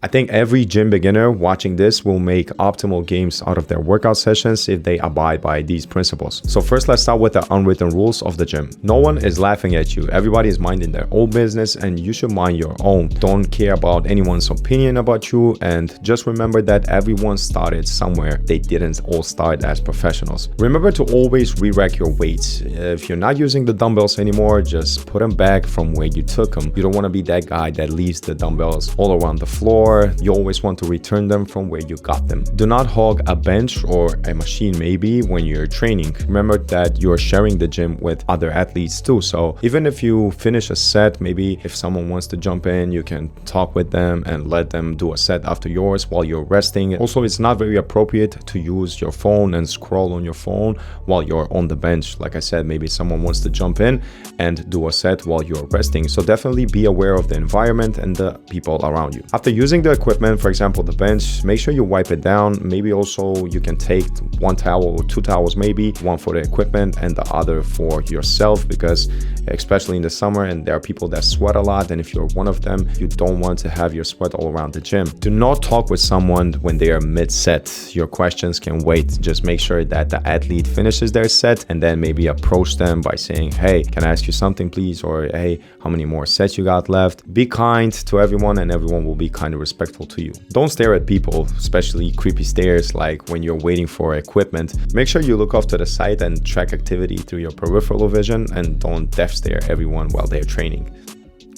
I think every gym beginner watching this will make optimal gains out of their workout sessions if they abide by these principles. So first, let's start with the unwritten rules of the gym. No one is laughing at you. Everybody is minding their own business and you should mind your own. Don't care about anyone's opinion about you, and just remember that everyone started somewhere. They didn't all start as professionals. Remember to always re-rack your weights. If you're not using the dumbbells anymore, just put them back from where you took them. You don't want to be that guy that leaves the dumbbells all around the floor. You always want to return them from where you got them. Do not hog a bench or a machine maybe when you're training. Remember that you're sharing the gym with other athletes too. So even if you finish a set, maybe if someone wants to jump in, you can talk with them and let them do a set after yours while you're resting. Also, it's not very appropriate to use your phone and scroll on your phone while you're on the bench. Like I said, maybe someone wants to jump in and do a set while you're resting. So definitely be aware of the environment and the people around you. After using the equipment, for example the bench, make sure you wipe it down. Maybe also you can take one towel or two towels, maybe one for the equipment and the other for yourself, because especially in the summer and there are people that sweat a lot, and if you're one of them, you don't want to have your sweat all around the gym. Do not talk with someone when they are mid-set. Your questions can wait. Just make sure that the athlete finishes their set and then maybe approach them by saying, hey, can I ask you something please? Or hey, how many more sets you got left? Be kind to everyone and everyone will be kind of respectful to you. Don't stare at people, especially creepy stares like when you're waiting for equipment. Make sure you look off to the side and track activity through your peripheral vision, and don't deaf stare everyone while they're training,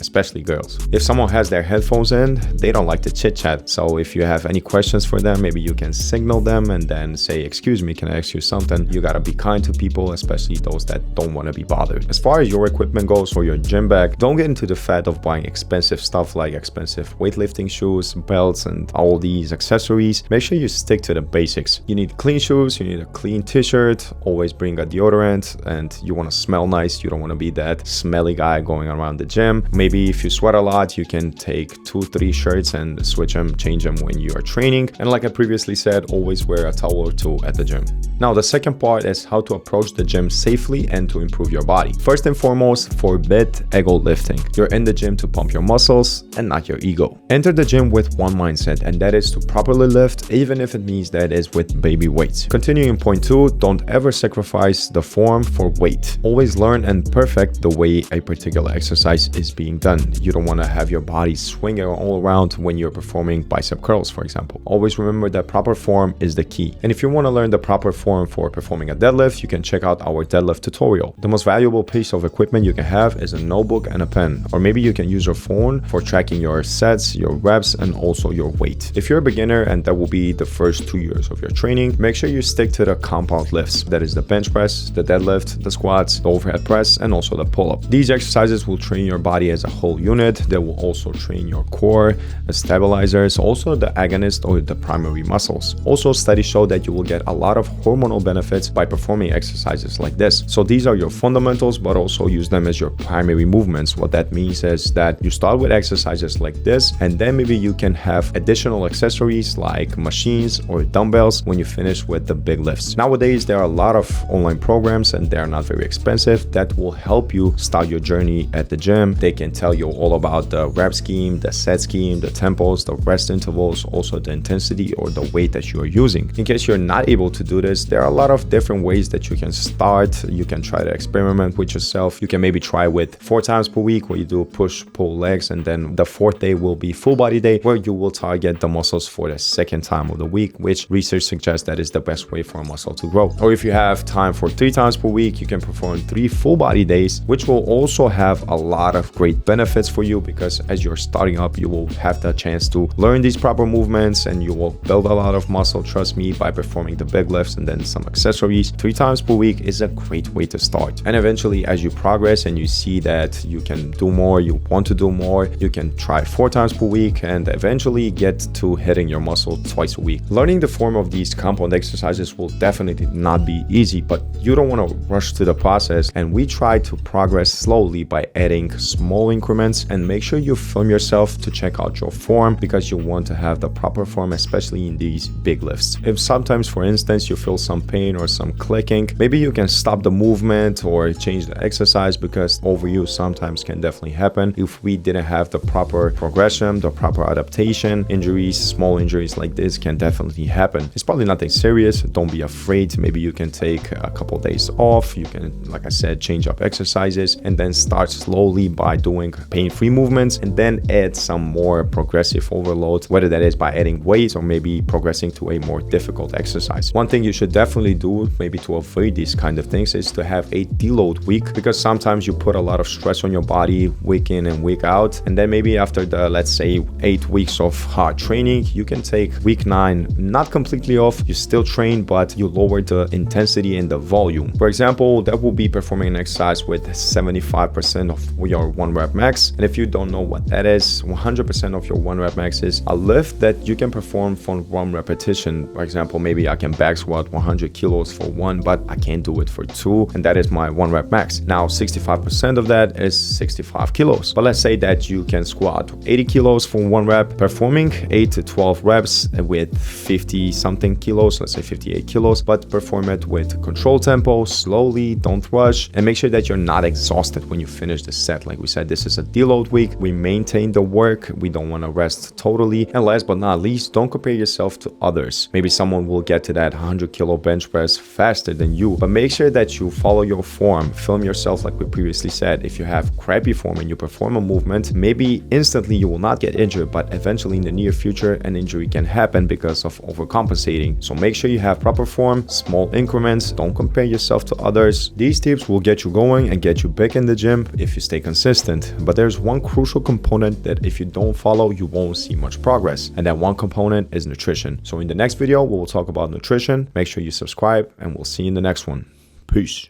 especially girls. If someone has their headphones in, they don't like to chit chat. So if you have any questions for them, maybe you can signal them and then say, excuse me, can I ask you something? You gotta be kind to people, especially those that don't want to be bothered. As far as your equipment goes or your gym bag, don't get into the fad of buying expensive stuff like expensive weightlifting shoes, belts, and all these accessories. Make sure you stick to the basics. You need clean shoes, you need a clean t-shirt, always bring a deodorant, and you want to smell nice. You don't want to be that smelly guy going around the gym. Maybe if you sweat a lot, you can take 2-3 shirts and switch them, change them when you are training. And like I previously said, always wear a towel or two at the gym. Now, the second part is how to approach the gym safely and to improve your body. First and foremost, forbid ego lifting. You're in the gym to pump your muscles and not your ego. Enter the gym with one mindset, and that is to properly lift, even if it means that is with baby weights. Continuing in point 2, don't ever sacrifice the form for weight. Always learn and perfect the way a particular exercise is being done. You don't want to have your body swinging all around when you're performing bicep curls, for example. Always remember that proper form is the key. And if you want to learn the proper form for performing a deadlift, you can check out our deadlift tutorial. The most valuable piece of equipment you can have is a notebook and a pen, or maybe you can use your phone for tracking your sets, your reps, and also your weight. If you're a beginner and that will be the first 2 years of your training, make sure you stick to the compound lifts. That is the bench press, the deadlift, the squats, the overhead press, and also the pull-up. These exercises will train your body as a whole unit. They will also train your core, the stabilizers, also the agonist or the primary muscles. Also, studies show that you will get a lot of hormonal benefits by performing exercises like this. So these are your fundamentals, but also use them as your primary movements. What that means is that you start with exercises like this, and then maybe you can have additional accessories like machines or dumbbells when you finish with the big lifts. Nowadays, there are a lot of online programs, and they're not very expensive, that will help you start your journey at the gym. They can tell you all about the rep scheme, the set scheme, the tempos, the rest intervals, also the intensity or the weight that you are using. In case you're not able to do this, there are a lot of different ways that you can start. You can try to experiment with yourself. You can maybe try with 4 times per week where you do push, pull legs, and then the 4th day will be full body day where you will target the muscles for the 2nd time of the week, which research suggests that is the best way for a muscle to grow. Or if you have time for 3 times per week, you can perform 3 full body days, which will also have a lot of great benefits for you, because as you're starting up, you will have the chance to learn these proper movements and you will build a lot of muscle, trust me, by performing the big lifts and then some accessories. 3 times per week is a great way to start. And eventually, as you progress and you see that you can do more, you want to do more, you can try 4 times per week and eventually get to hitting your muscle twice a week. Learning the form of these compound exercises will definitely not be easy, but you don't want to rush to the process, and we try to progress slowly by adding small small increments, and make sure you film yourself to check out your form, because you want to have the proper form, especially in these big lifts. If sometimes, for instance, you feel some pain or some clicking, maybe you can stop the movement or change the exercise, because overuse sometimes can definitely happen if we didn't have the proper progression, the proper adaptation. Injuries, small injuries like this can definitely happen. It's probably nothing serious. Don't be afraid. Maybe you can take a couple days off. You can, like I said, change up exercises and then start slowly by doing pain-free movements, and then add some more progressive overload, whether that is by adding weights or maybe progressing to a more difficult exercise. One thing you should definitely do, maybe to avoid these kind of things, is to have a deload week, because sometimes you put a lot of stress on your body week in and week out, and then maybe after the, let's say, 8 weeks of hard training, you can take week 9 not completely off. You still train, but you lower the intensity and the volume. For example, that will be performing an exercise with 75% of your 1 rep max. And if you don't know what that is, 100% of your 1 rep max is a lift that you can perform for 1 repetition. For example, maybe I can back squat 100 kilos for 1, but I can't do it for 2, and that is my 1 rep max. Now 65% of that is 65 kilos, but let's say that you can squat 80 kilos for 1 rep, performing 8 to 12 reps with 50 something kilos, let's say 58 kilos, but perform it with controlled tempo, slowly, don't rush, and make sure that you're not exhausted when you finish the set. Like we said, this is a deload week. We maintain the work. We don't want to rest totally. And last but not least, don't compare yourself to others. Maybe someone will get to that 100 kilo bench press faster than you, but make sure that you follow your form. Film yourself, like we previously said. If you have crappy form and you perform a movement, maybe instantly you will not get injured, but eventually in the near future, an injury can happen because of overcompensating. So make sure you have proper form, small increments, don't compare yourself to others. These tips will get you going and get you back in the gym if you stay consistent. But there's one crucial component that if you don't follow, you won't see much progress. And that one component is nutrition. So in the next video, we will talk about nutrition. Make sure you subscribe, and we'll see you in the next one. Peace.